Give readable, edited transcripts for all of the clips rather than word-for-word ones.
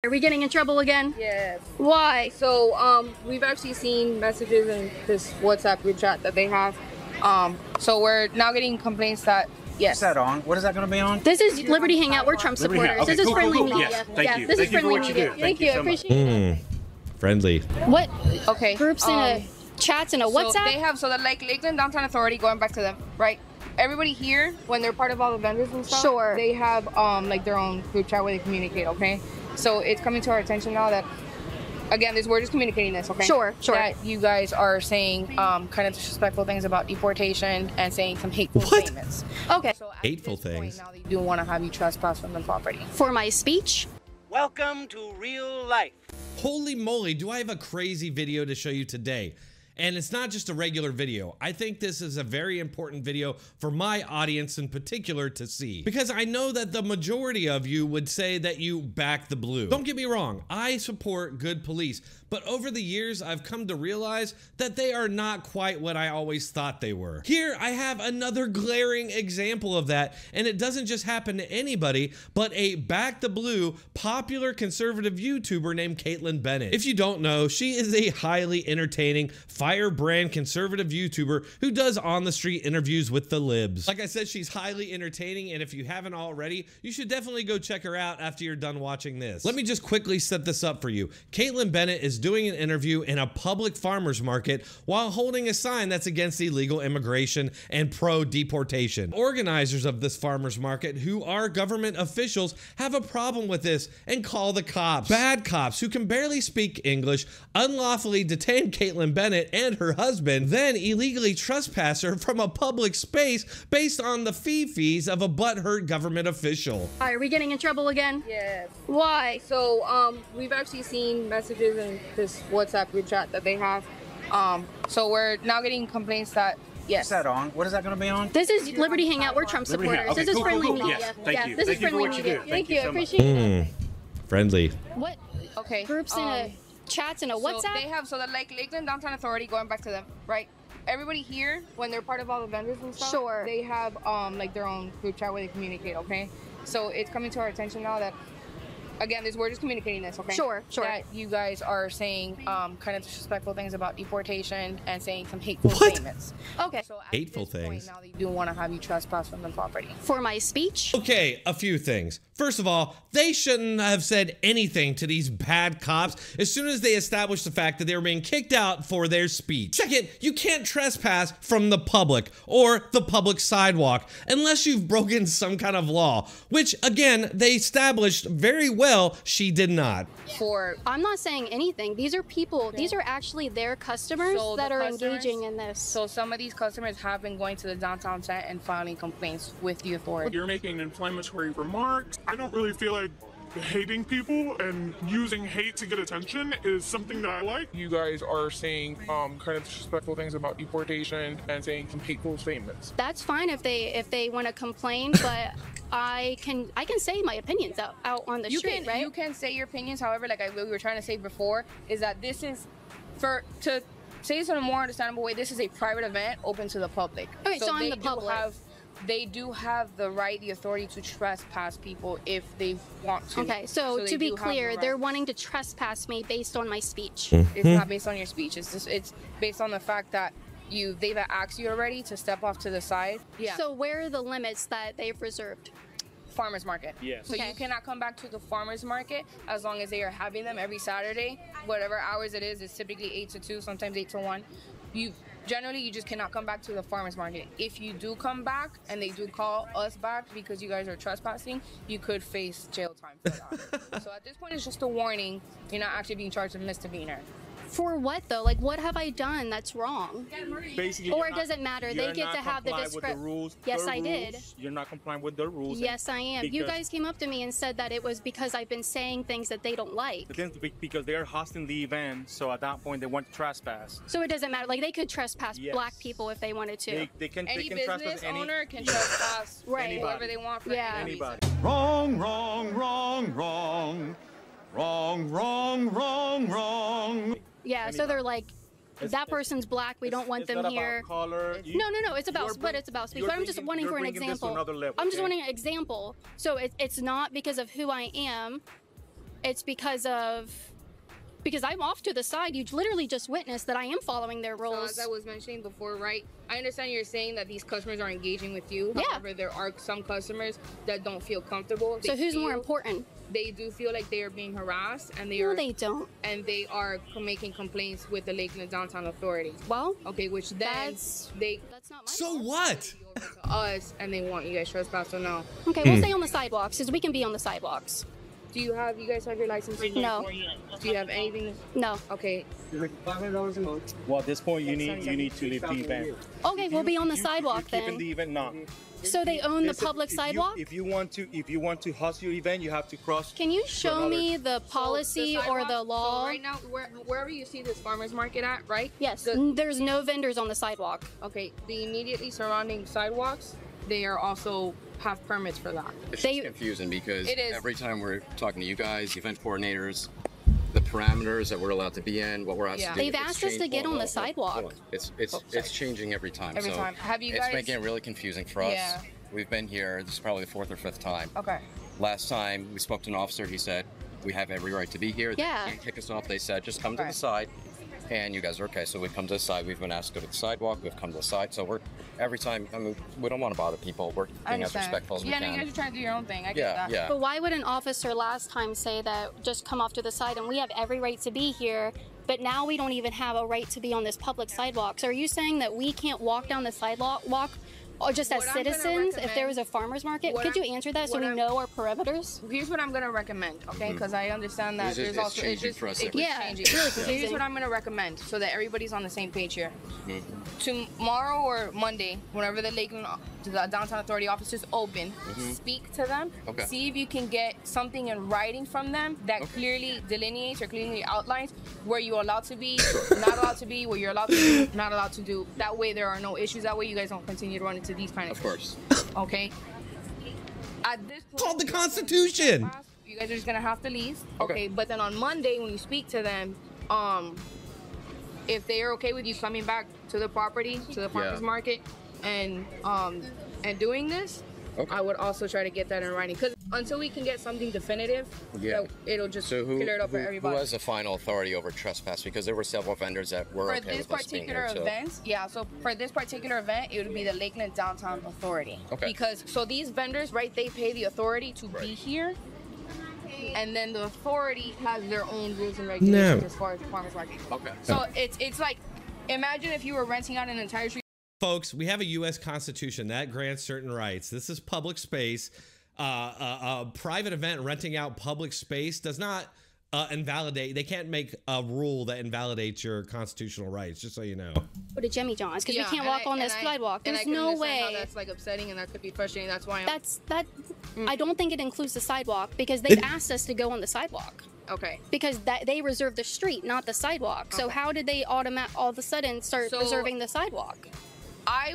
Are we getting in trouble again? Yes. Why? So we've actually seen messages in this WhatsApp group chat that they have. So we're now getting complaints that What's that on? What is that going to be on? This is Liberty Hangout. We're Trump supporters. Okay, this is friendly media. Yes, thank you. This is friendly media. Thank you. I appreciate it. Friendly. What? Okay. Groups and chats and a WhatsApp? So they have, so the Lakeland Downtown Authority, going back to them, right? Everybody here, when they're part of all the vendors and stuff, Sure. they have like their own group chat where they communicate, okay? So it's coming to our attention now that, again, we're just communicating this, okay? Sure. That you guys are saying kind of disrespectful things about deportation and saying some hateful statements. Okay. So at Hateful this point, things. now they do want to have you trespass from the property. For my speech? Welcome to real life. Holy moly, do I have a crazy video to show you today. And it's not just a regular video. I think this is a very important video for my audience in particular to see. Because I know that the majority of you would say that you back the blue. Don't get me wrong, I support good police. But over the years, I've come to realize that they are not quite what I always thought they were. Here, I have another glaring example of that. And it doesn't just happen to anybody, but a back the blue popular conservative YouTuber named Kaitlin Bennett. If you don't know, she is a highly entertaining, firebrand conservative YouTuber who does on-the-street interviews with the libs. Like I said, she's highly entertaining, and if you haven't already, you should definitely go check her out after you're done watching this. Let me just quickly set this up for you. Kaitlin Bennett is doing an interview in a public farmer's market while holding a sign that's against illegal immigration and pro-deportation. Organizers of this farmer's market, who are government officials, have a problem with this and call the cops. Bad cops who can barely speak English unlawfully detain Kaitlin Bennett and her husband, then illegally trespass her from a public space based on the fees of a butthurt government official. Are we getting in trouble again? Yes. Why? So we've actually seen messages in this WhatsApp group chat that they have. So we're now getting complaints that What's that on? What is that going to be on? This is Liberty Hangout. We're Trump Liberty supporters. Hangout. Okay, this is cool, friendly cool, cool. media. Yes, thank you. This Thank is you for friendly what you media. do. Thank you. I so much. appreciate it. Friendly. What? okay. Groups and chats and a WhatsApp? So they have, so the Lakeland Downtown Authority, going back to them, right? Everybody here, when they're part of all the vendors and stuff, Sure. they have like their own group chat where they communicate, okay? So it's coming to our attention now that, again, we're just communicating this, okay? Sure. That you guys are saying kind of disrespectful things about deportation and saying some hateful What? statements. Okay. So at Hateful this point, things. now they do want to have you trespass from the property. For my speech? Okay, a few things. First of all, they shouldn't have said anything to these bad cops as soon as they established the fact that they were being kicked out for their speech. Second, you can't trespass from the public or the public sidewalk unless you've broken some kind of law, which again, they established very well she did not. I'm not saying anything. These are people. These are actually their customers So that the are customers- engaging in this. So some of these customers have been going to the downtown set and filing complaints with the authority. You're making inflammatory remarks. I don't really feel like hating people and using hate to get attention is something that I like. You guys are saying kind of disrespectful things about deportation and saying some hateful statements. That's fine if they want to complain, but I can say my opinions out on the street, right? You can say your opinions. However, like we were trying to say before, is that this is to say this in a more understandable way. This is a private event open to the public. Okay, so I'm they the public. They do have the right, the authority to trespass people if they want to. Okay, so they to be do have clear, the right. they're wanting to trespass me based on my speech. It's not based on your speech. It's based on the fact that they've asked you already to step off to the side. Yeah. So where are the limits that they've reserved? Farmers market. Yes. So you cannot come back to the farmers market as long as they are having them every Saturday, whatever hours it is. It's typically 8 to 2, sometimes 8 to 1. Generally, you just cannot come back to the farmers market. If you do come back and they do call us back because you guys are trespassing, you could face jail time for that. So at this point, it's just a warning. You're not actually being charged with misdemeanor. For what though? Like, what have I done that's wrong? Basically, Or does it matter? They get to have the rules. Yes, I did. You're not complying with the rules. Yes, I am. You guys came up to me and said that it was because I've been saying things that they don't like. Because they are hosting the event, so at that point they want to trespass. So it doesn't matter. Like, they could trespass Yes. black people if they wanted to. They can Any trespass business any owner can trespass Right. whoever they want for any reason. anybody. Wrong, wrong, wrong, wrong. Wrong, wrong, wrong, wrong. Yeah, so they're like, that person's black. We don't want them here. Color. No. It's about, but it's about speech. But I'm just wanting for an example. I'm just wanting an example. So it's not because of who I am. It's because I'm off to the side. You literally just witnessed that I am following their So rules. as I was mentioning before, right? I understand you're saying that these customers are engaging with you. Yeah. However, there are some customers that don't feel comfortable. So They who's more feel- important? They do feel like they are being harassed, and No, they don't. they are making complaints with the Lakeland Downtown Authority. Well, Okay, which then that's not my So fault. what? over to us, and they want you guys trespass. So no. Okay, we'll stay on the sidewalks because we can be on the sidewalks. Do you guys have your license? No, Do you have anything? no. Okay. Well, at this point, you need to leave the event. Okay, we'll be on the If sidewalk you're keeping then. the event, no. So they own the Listen, public if sidewalk? You, if you want to host your event, you have to cross. Can you show another- me the policy or the law? So right now, wherever you see this farmer's market at, right? Yes, The- there's no vendors on the sidewalk. Okay, the immediately surrounding sidewalks, they are also have permits for that. It's They- just confusing because It is. every time we're talking to you guys, event coordinators, the parameters that we're allowed to be in, what we're asked Yeah. to do. They've it's asked us to changed- get on the hold sidewalk. It's changing every time. Every so time. Have you it's guys- making it really confusing for us. Yeah. We've been here. This is probably the 4th or 5th time. Okay. Last time we spoke to an officer, he said we have every right to be here. Yeah. They can't kick us off. They said just come to Okay. the side, and you guys are okay. So we've come to the side. We've been asked to go to the sidewalk. We've come to the side. So we're every time. I mean, we don't want to bother people. We're I being as understand. respectful as we Yeah, can. no, you guys are trying to do your own thing. I get yeah, that. yeah. But why would an officer last time say that just come off to the side and we have every right to be here, but now we don't even have a right to be on this public sidewalk? So are you saying that we can't walk down the sidewalk or just as What I'm gonna citizens if there recommend- was a farmer's market? what Could you I'm- answer that so what we I'm- know our parameters? Here's what I'm gonna recommend, okay? Because I understand that It's just- there's it's also changing for us every- Yeah, changing. it's really So here's confusing. what I'm gonna recommend so that everybody's on the same page here. Tomorrow or Monday, whenever the Lakeland the Downtown Authority offices open, speak to them. Okay. See if you can get something in writing from them that clearly delineates or clearly outlines where you're allowed to be, not allowed to be, what you're allowed to do, not allowed to do. That way there are no issues. That way you guys don't continue to run into these kind of Of course. Okay. At this point, Called the Constitution. you guys are just gonna have to leave. Okay. Okay. But then on Monday when you speak to them, if they are okay with you coming back to the property, to the farmers Yeah. market, and doing this, Okay. I would also try to get that in writing. Because until we can get something definitive, Yeah. it'll just So clear it up for who everybody. has the final authority over trespass? Because there were several vendors that were For okay this with us being particular here. So. event, yeah, so for this particular event, it would be the Lakeland Downtown Authority. Okay. Because, so these vendors, right, they pay the authority to be here, and then the authority has their own rules and regulations No. as far as the farmers market. Okay. So it's like, imagine if you were renting out an entire street. Folks, we have a U.S. Constitution that grants certain rights. This is public space. A private event renting out public space does not invalidate. They can't make a rule that invalidates your constitutional rights, just so you know. Go to Jimmy John's because Yeah, we can't and walk on this and sidewalk. and There's I can no understand how way. that's like upsetting and that could be frustrating. That's why I'm I don't think it includes the sidewalk because they've asked us to go on the sidewalk. okay. Because they reserved the street, not the sidewalk. So how did they all of a sudden start So- reserving the sidewalk? I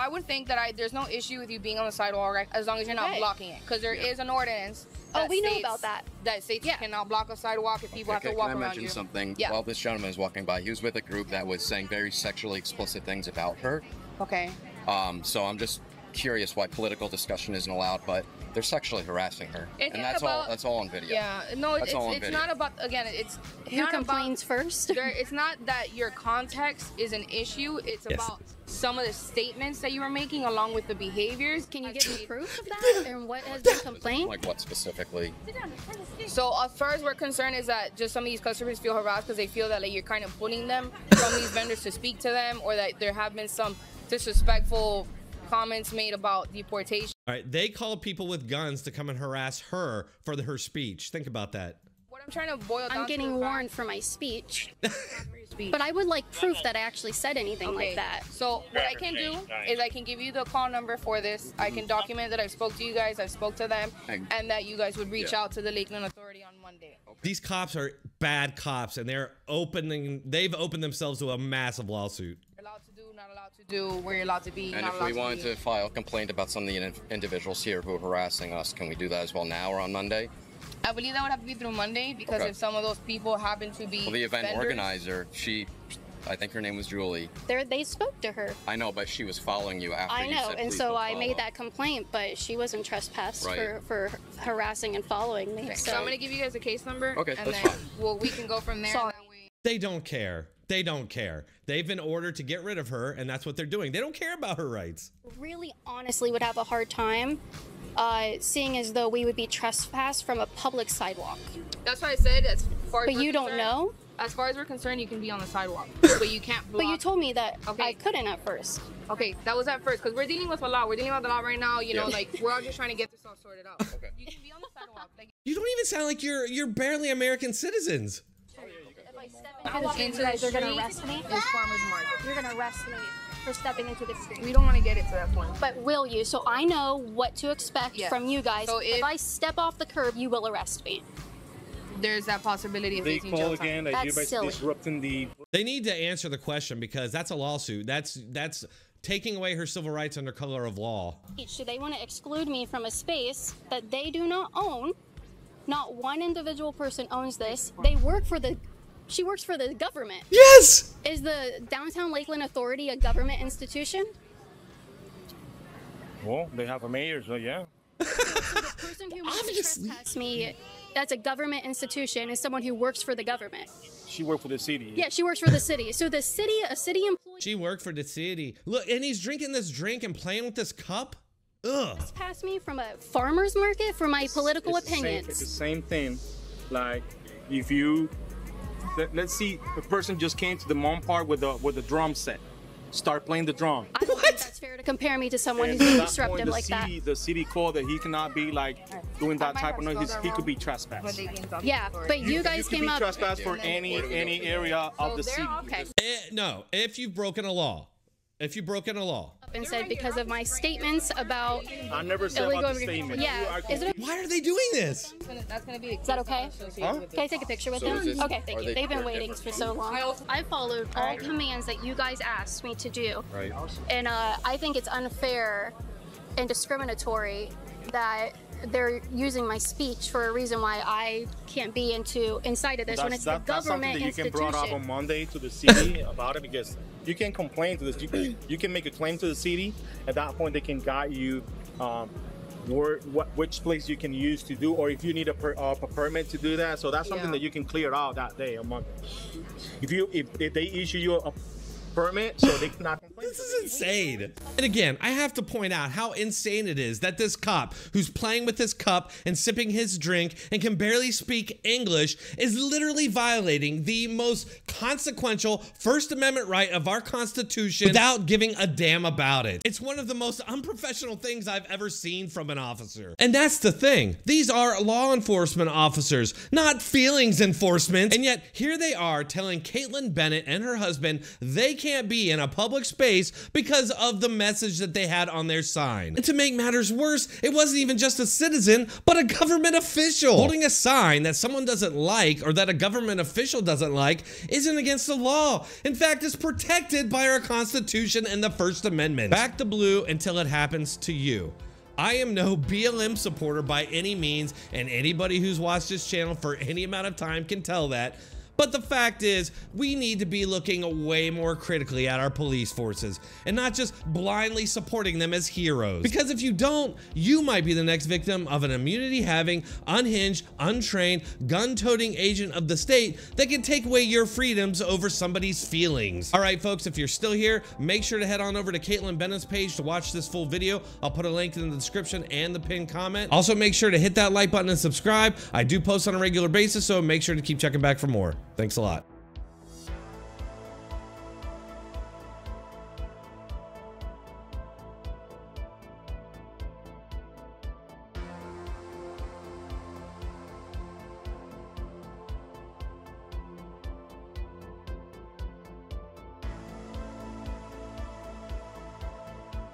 would think that there's no issue with you being on the sidewalk, right, as long as you're not Okay. blocking it, because there is an ordinance. Oh, that we know states- about that. That states Yeah. you cannot block a sidewalk if people Okay, have to walk can I around mention you. something? Yeah. While this gentleman was walking by, he was with a group that was saying very sexually explicit things about her. Okay. So I'm just curious why political discussion isn't allowed, but they're sexually harassing her, It's and not that's about- all. That's all on video. Yeah. No, That's all on it's video. not about. Again, it's Who not complains about. first? It's not that your context is an issue. It's Yes. about some of the statements that you were making, along with the behaviors. Can you give me proof of that and what has been complained? Like what specifically? So as far as we're concerned is that just some of these customers feel harassed because they feel that like you're kind of pulling them from these vendors to speak to them, or that there have been some disrespectful comments made about deportation. All right, they called people with guns to come and harass her for her speech. Think about that. What I'm trying to boil down I'm getting to warned for my speech, speech. but I would like proof that I actually said anything like that. So what I can do is I can give you the call number for this. I can document that I spoke to you guys, I spoke to them, and that you guys would reach out to the Lakeland Authority on Monday. These cops are bad cops, and they've opened themselves to a massive lawsuit. You're allowed to do, not allowed to do, where you're allowed to be, And not if allowed we to wanted be. to file a complaint about some of the individuals here who are harassing us, can we do that as well now or on Monday? I believe that would have to be through Monday because Okay. if some of those people happen to be Well, the event vendors- organizer, she I think her name was Julie. They spoke to her. I know, but she was following you after I you know, said, and "Please so don't I made follow." that complaint, but she wasn't trespassed Right. for harassing and following me. Okay, So so I'm gonna give you guys a case number. Okay, and that's then, fine. Well, we can go from there. Sorry. That way. They don't care. They don't care. They've been ordered to get rid of her, and that's what they're doing. They don't care about her rights. really honestly would have a hard time seeing as though we would be trespassed from a public sidewalk. That's why I said as far as But we're you don't concerned- know? As far as we're concerned, you can be on the sidewalk, but you can't block. But you told me that Okay. I couldn't at first. Okay, that was at first, because we're dealing with a lot. We're dealing with a lot right now. You know, Yeah. like, we're all just trying to get this all sorted out. Okay. You can be on the sidewalk. Like, You don't even sound like you're barely American citizens. If I step into the street, you guys are going to arrest me? It's farmer's market. You're going to arrest me for stepping into the street. We don't want to get it to that point. But will you? So I know what to expect Yeah. from you guys. So if I step off the curb, you will arrest me. There's that possibility of They facing call jail time. again that That's you're by silly. disrupting the. They need to answer the question because that's a lawsuit. That's taking away her civil rights under color of law. So they want to exclude me from a space that they do not own. Not one individual person owns this. They work for the. She works for the government. Yes! Is the Downtown Lakeland Authority a government institution? Well, they have a mayor, so yeah. The person who wants to Obviously. trespass me, that's a government institution, is someone who works for the government. She worked for the city. Yeah, she works for the city. So the city, a city employee She worked for the city. Look, and he's drinking this drink and playing with this cup. Ugh. passed me from a farmer's market for my political It's the same- opinions. it's the same thing. Like, if you, let's see, the person just came to the mom park with the drum set. Start playing the drum. I don't think that's fair to compare me to someone And who's being at that disruptive point, like that. the city called that he cannot be like doing that type of noise. He could be trespassed. Yeah, but you guys could came be up. trespassed for any area of the city. Okay. No, if you've broken a law. If you've broken a law. And said because of my statements about I never said illegal about the statement. Yeah, is it? Why are they doing this? That's gonna be. Is that okay? Huh? Can I take a picture with So them? is this- Okay, thank are you. they- They've been they're waiting for so long. I followed all commands that you guys asked me to do, Right. and I think it's unfair and discriminatory that they're using my speech for a reason why I can't be inside of this when it's the That's something government that you can institution. brought up on Monday to the city about it, because you can complain to this. You can make a claim to the city. At that point, they can guide you which place you can use to do, or if you need a permit to do that. So that's something that you can clear out that day on Monday. If they issue you a permit, so they cannot complain. This is insane. And again, I have to point out how insane it is that this cop who's playing with his cup and sipping his drink and can barely speak English is literally violating the most consequential First Amendment right of our Constitution without giving a damn about it. It's one of the most unprofessional things I've ever seen from an officer. And that's the thing. These are law enforcement officers, not feelings enforcement. And yet here they are telling Kaitlin Bennett and her husband they can't be in a public space because of the message that they had on their sign. And to make matters worse, it wasn't even just a citizen, but a government official. Holding a sign that someone doesn't like or that a government official doesn't like isn't against the law. In fact, it's protected by our Constitution and the First Amendment. Back the blue until it happens to you. I am no BLM supporter by any means, and anybody who's watched this channel for any amount of time can tell that. But the fact is, we need to be looking way more critically at our police forces and not just blindly supporting them as heroes. Because if you don't, you might be the next victim of an immunity-having, unhinged, untrained, gun-toting agent of the state that can take away your freedoms over somebody's feelings. All right, folks, if you're still here, make sure to head on over to Kaitlin Bennett's page to watch this full video. I'll put a link in the description and the pinned comment. Also, make sure to hit that like button and subscribe. I do post on a regular basis, so make sure to keep checking back for more. Thanks a lot.